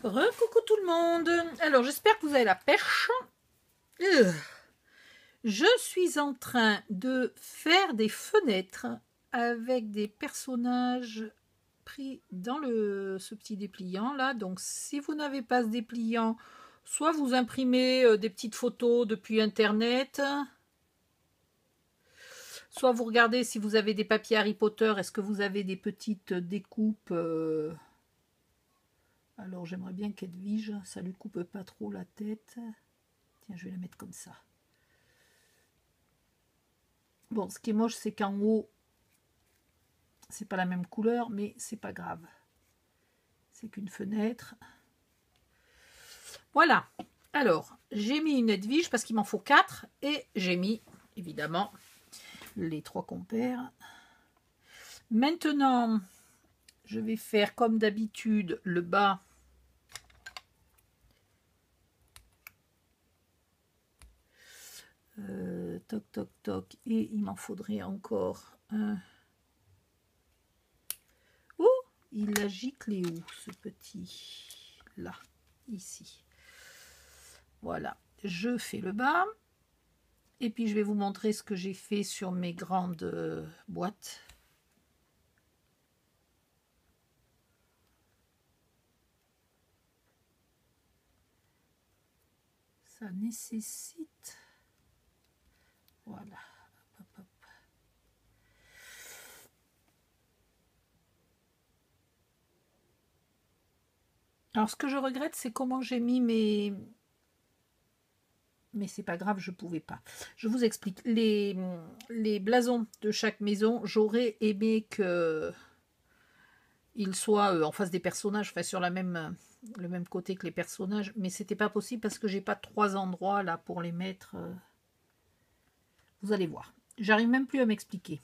Coucou tout le monde. Alors j'espère que vous avez la pêche. Je suis en train de faire des fenêtres avec des personnages pris dans ce petit dépliant là. Donc si vous n'avez pas ce dépliant, soit vous imprimez des petites photos depuis internet, soit vous regardez si vous avez des papiers Harry Potter, est-ce que vous avez des petites découpes. Alors j'aimerais bien qu'Edwige, ça lui coupe pas trop la tête. Tiens, je vais la mettre comme ça. Bon, ce qui est moche, c'est qu'en haut, c'est pas la même couleur, mais c'est pas grave. C'est qu'une fenêtre. Voilà. Alors, j'ai mis une Edwige parce qu'il m'en faut 4 et j'ai mis, évidemment, les 3 compères. Maintenant, je vais faire comme d'habitude le bas. Toc, toc, toc. Et il m'en faudrait encore un. Oh, il a giclé où, ce petit? Là, ici. Voilà, je fais le bas. Et puis, je vais vous montrer ce que j'ai fait sur mes grandes boîtes. Ça nécessite... Voilà. Hop, hop, hop. Alors, ce que je regrette, c'est comment j'ai mis mes... Mais c'est pas grave, je pouvais pas. Je vous explique. Les blasons de chaque maison, j'aurais aimé que ils soient en face des personnages, enfin sur le même côté que les personnages, mais c'était pas possible parce que j'ai pas 3 endroits là pour les mettre. Vous allez voir. J'arrive même plus à m'expliquer.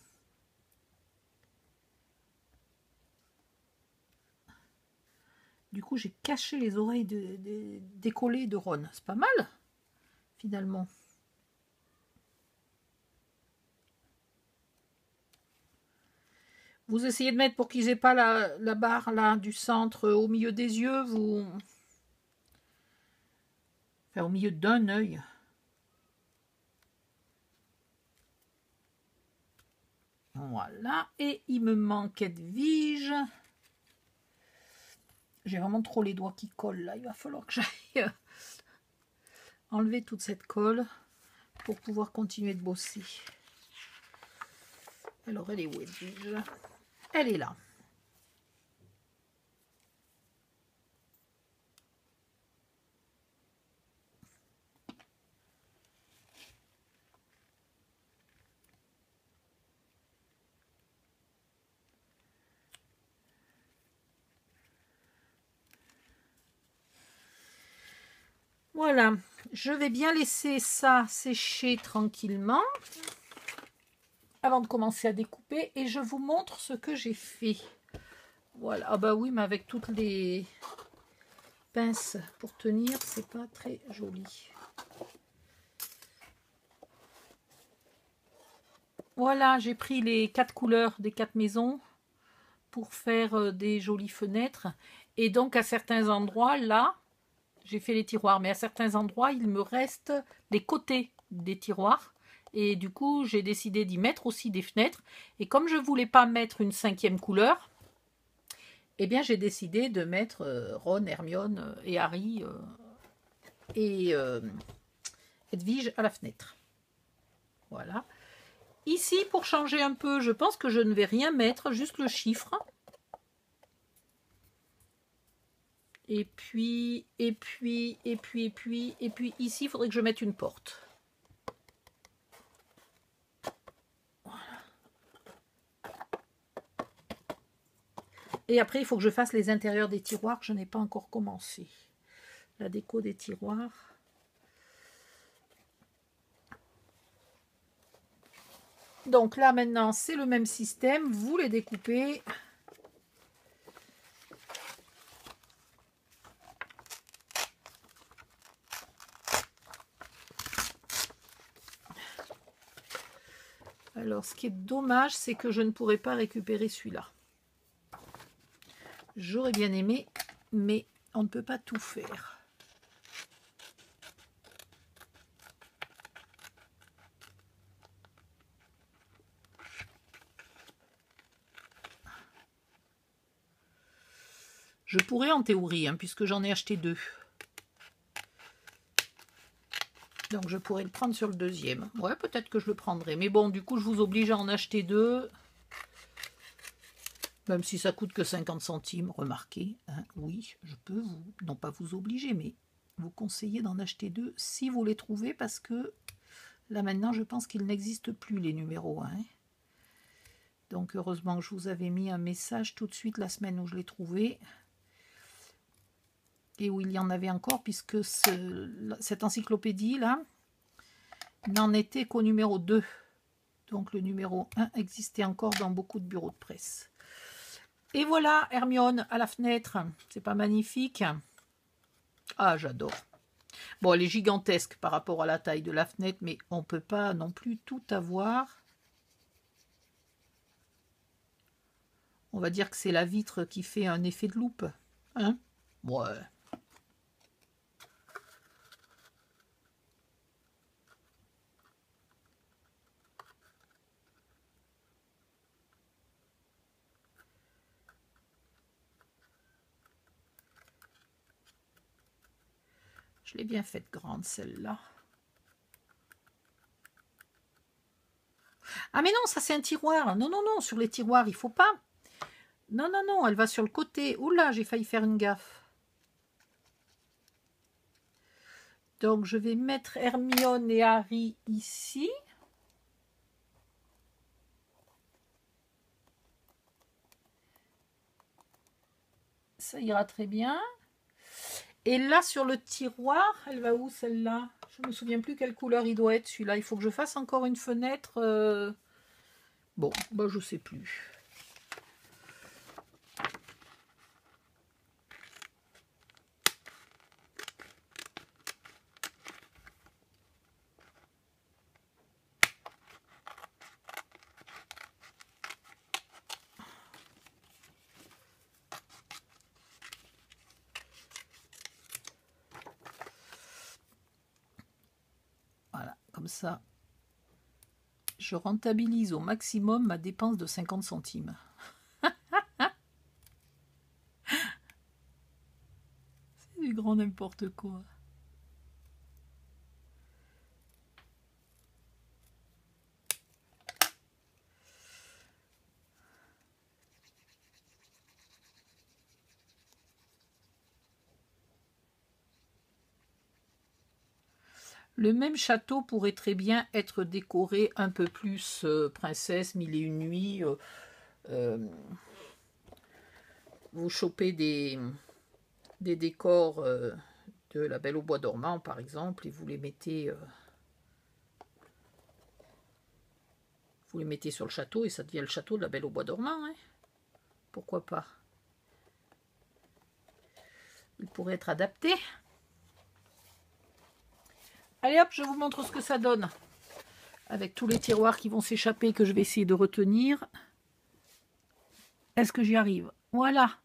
Du coup, j'ai caché les oreilles décollées de Ron. C'est pas mal, finalement. Vous essayez de mettre pour qu'ils n'aient pas la barre là du centre au milieu des yeux, vous... Enfin, au milieu d'un œil. Voilà. Et il me manque Edwige. J'ai vraiment trop les doigts qui collent là. Il va falloir que j'aille enlever toute cette colle pour pouvoir continuer de bosser. Alors, elle est où, Edwige? Elle est là. Voilà, je vais bien laisser ça sécher tranquillement avant de commencer à découper et je vous montre ce que j'ai fait. Voilà, ah bah oui, mais avec toutes les pinces pour tenir, c'est pas très joli. Voilà, j'ai pris les 4 couleurs des 4 maisons pour faire des jolies fenêtres. Et donc à certains endroits, là, j'ai fait les tiroirs, mais à certains endroits, il me reste les côtés des tiroirs. Et du coup, j'ai décidé d'y mettre aussi des fenêtres. Et comme je ne voulais pas mettre une 5e couleur, eh bien, j'ai décidé de mettre Ron, Hermione et Harry et Edwige à la fenêtre. Voilà. Ici, pour changer un peu, je pense que je ne vais rien mettre, juste le chiffre. Et puis ici, il faudrait que je mette une porte. Et après, il faut que je fasse les intérieurs des tiroirs. Je n'ai pas encore commencé. La déco des tiroirs. Donc là, maintenant, c'est le même système. Vous les découpez. Alors, ce qui est dommage, c'est que je ne pourrai pas récupérer celui-là. J'aurais bien aimé, mais on ne peut pas tout faire. Je pourrais en théorie, hein, puisque j'en ai acheté 2. Donc je pourrais le prendre sur le deuxième. Ouais, peut-être que je le prendrai. Mais bon, du coup, je vous oblige à en acheter 2. Même si ça coûte que 50 centimes, remarquez. Hein, oui, je peux vous, non pas vous obliger, mais vous conseiller d'en acheter 2 si vous les trouvez, parce que là maintenant, je pense qu'il n'existe plus les numéros 1. Hein. Donc heureusement que je vous avais mis un message tout de suite la semaine où je l'ai trouvé. Et où il y en avait encore, puisque cette encyclopédie-là n'en était qu'au numéro 2. Donc le numéro 1 existait encore dans beaucoup de bureaux de presse. Et voilà, Hermione à la fenêtre. C'est pas magnifique? Ah, j'adore. Bon, elle est gigantesque par rapport à la taille de la fenêtre, mais on ne peut pas non plus tout avoir. On va dire que c'est la vitre qui fait un effet de loupe. Hein? Ouais. Je l'ai bien faite grande, celle-là. Ah mais non, ça c'est un tiroir. Non, non, non, sur les tiroirs, il faut pas. Non, non, non, elle va sur le côté. Oula, j'ai failli faire une gaffe. Donc, je vais mettre Hermione et Harry ici. Ça ira très bien. Et là, sur le tiroir, elle va où celle-là? Je ne me souviens plus quelle couleur il doit être celui-là. Il faut que je fasse encore une fenêtre. Bon, bah, je ne sais plus. Voilà, comme ça, je rentabilise au maximum ma dépense de 50 centimes. C'est du grand n'importe quoi. Le même château pourrait très bien être décoré un peu plus princesse, 1001 nuits. Vous chopez des décors de La Belle au Bois dormant, par exemple, et vous les mettez sur le château, et ça devient le château de La Belle au Bois dormant. Hein. Pourquoi pas? Il pourrait être adapté. Allez hop, je vous montre ce que ça donne. Avec tous les tiroirs qui vont s'échapper, que je vais essayer de retenir. Est-ce que j'y arrive? Voilà.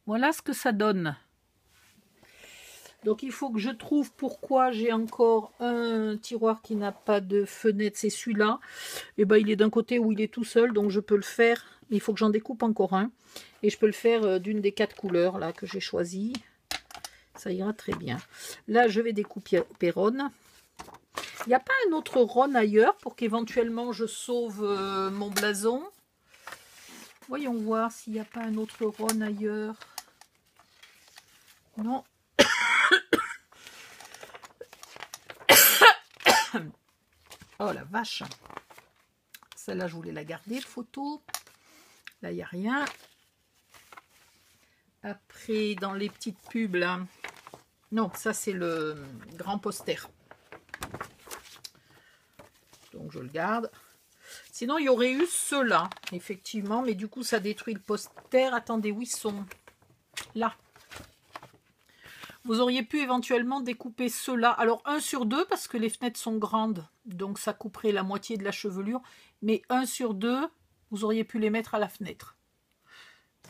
Voilà ce que ça donne. Donc il faut que je trouve pourquoi j'ai encore un tiroir qui n'a pas de fenêtre. C'est celui-là. Et ben il est d'un côté où il est tout seul, donc je peux le faire. Mais il faut que j'en découpe encore un. Et je peux le faire d'une des 4 couleurs là que j'ai choisies. Ça ira très bien. Là, je vais découper Ron. Il n'y a pas un autre Ron ailleurs pour qu'éventuellement je sauve mon blason. Voyons voir s'il n'y a pas un autre Ron ailleurs. Non. Oh la vache. Celle-là, je voulais la garder, photo. Là, il n'y a rien. Après, dans les petites pubs, là. Non, ça, c'est le grand poster. Donc, je le garde. Sinon, il y aurait eu ceux-là, effectivement. Mais du coup, ça détruit le poster. Attendez, où ils sont? Là. Vous auriez pu éventuellement découper ceux-là. Alors, 1 sur 2, parce que les fenêtres sont grandes. Donc, ça couperait la moitié de la chevelure. Mais 1 sur 2, vous auriez pu les mettre à la fenêtre.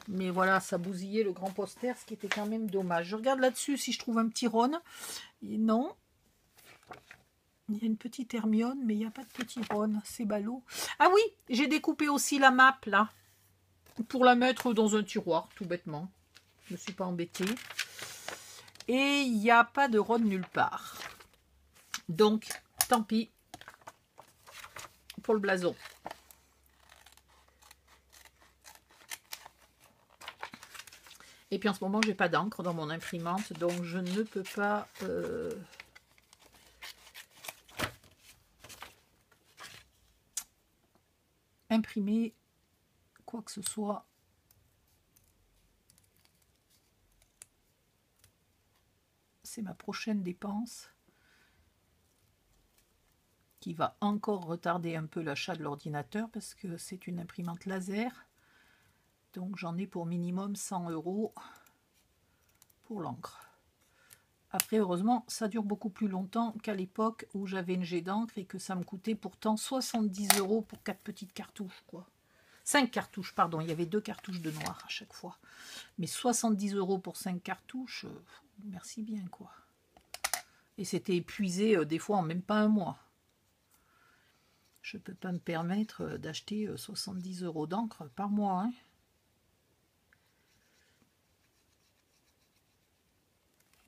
Mais voilà, ça bousillait le grand poster, ce qui était quand même dommage. Je regarde là-dessus si je trouve un petit Ron. Et non. Il y a une petite Hermione, mais il n'y a pas de petit Ron. C'est ballot. Ah oui, j'ai découpé aussi la map, là. Pour la mettre dans un tiroir, tout bêtement. Je ne me suis pas embêtée. Et il n'y a pas de Ron nulle part. Donc, tant pis pour le blason. Et puis en ce moment, j'ai pas d'encre dans mon imprimante, donc je ne peux pas imprimer quoi que ce soit. C'est ma prochaine dépense qui va encore retarder un peu l'achat de l'ordinateur parce que c'est une imprimante laser. Donc j'en ai pour minimum 100 € pour l'encre. Après, heureusement, ça dure beaucoup plus longtemps qu'à l'époque où j'avais une jet d'encre et que ça me coûtait pourtant 70 € pour 4 petites cartouches, quoi. 5 cartouches, pardon, il y avait 2 cartouches de noir à chaque fois. Mais 70 € pour 5 cartouches, merci bien, quoi. Et c'était épuisé des fois en même pas un mois. Je ne peux pas me permettre d'acheter 70 € d'encre par mois, hein.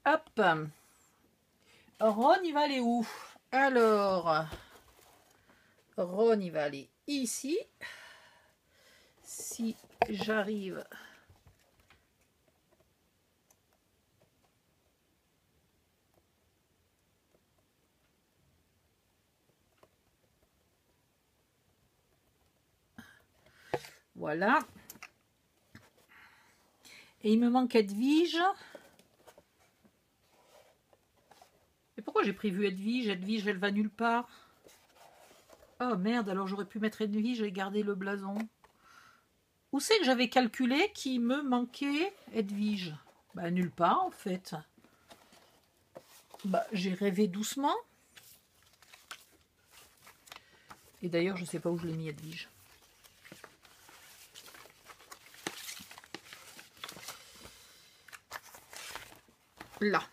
Hop. Ron, il va aller où? Alors, Ron, il va aller ici. Si j'arrive... Voilà. Et il me manque Edwige. Et pourquoi j'ai prévu Edwige? Edwige, elle va nulle part. Oh merde, alors j'aurais pu mettre Edwige et garder le blason. Où c'est que j'avais calculé qu'il me manquait Edwige? Bah nulle part en fait. Bah j'ai rêvé doucement. Et d'ailleurs je sais pas où je l'ai mis Edwige. Là.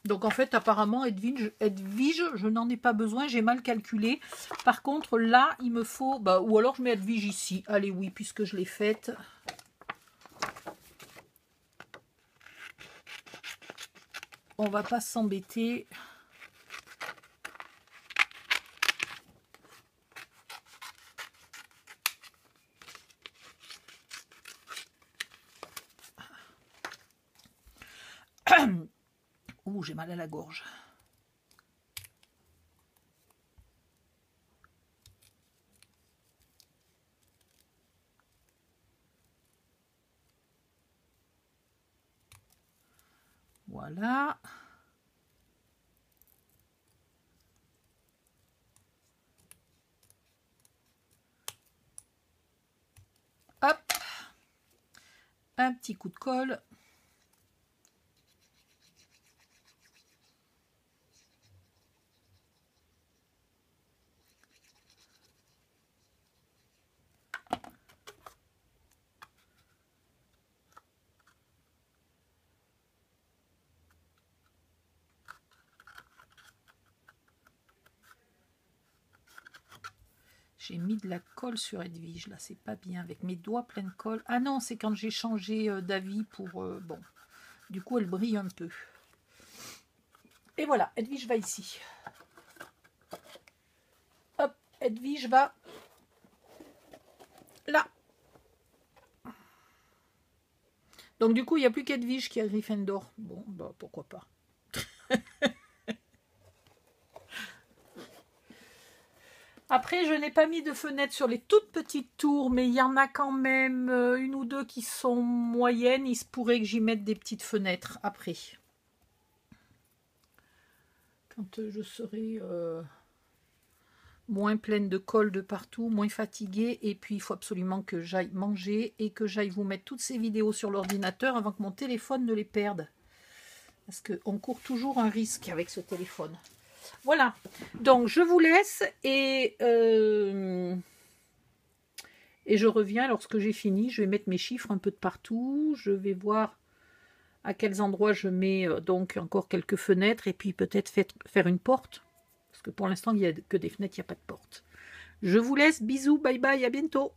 Donc en fait apparemment Edwige je n'en ai pas besoin, j'ai mal calculé. Par contre là il me faut, bah, ou alors je mets Edwige ici. Allez oui, puisque je l'ai faite. On va pas s'embêter. Ouh, j'ai mal à la gorge. Voilà. Hop. Un petit coup de colle. J'ai mis de la colle sur Edwige, là, c'est pas bien, avec mes doigts pleins de colle. Ah non, c'est quand j'ai changé d'avis pour... bon, du coup, elle brille un peu. Et voilà, Edwige va ici. Hop, Edwige va là. Donc du coup, il n'y a plus qu'Edwige qui a Gryffondor. Bon, bah pourquoi pas. Après, je n'ai pas mis de fenêtres sur les toutes petites tours, mais il y en a quand même une ou deux qui sont moyennes. Il se pourrait que j'y mette des petites fenêtres après. Quand je serai moins pleine de colle de partout, moins fatiguée. Et puis, il faut absolument que j'aille manger et que j'aille vous mettre toutes ces vidéos sur l'ordinateur avant que mon téléphone ne les perde. Parce qu'on court toujours un risque avec ce téléphone. Voilà, donc je vous laisse et Et je reviens lorsque j'ai fini. Je vais mettre mes chiffres un peu de partout. Je vais voir à quels endroits je mets donc encore quelques fenêtres. Et puis peut-être faire une porte. Parce que pour l'instant, il n'y a que des fenêtres, il n'y a pas de porte. Je vous laisse. Bisous, bye bye, à bientôt.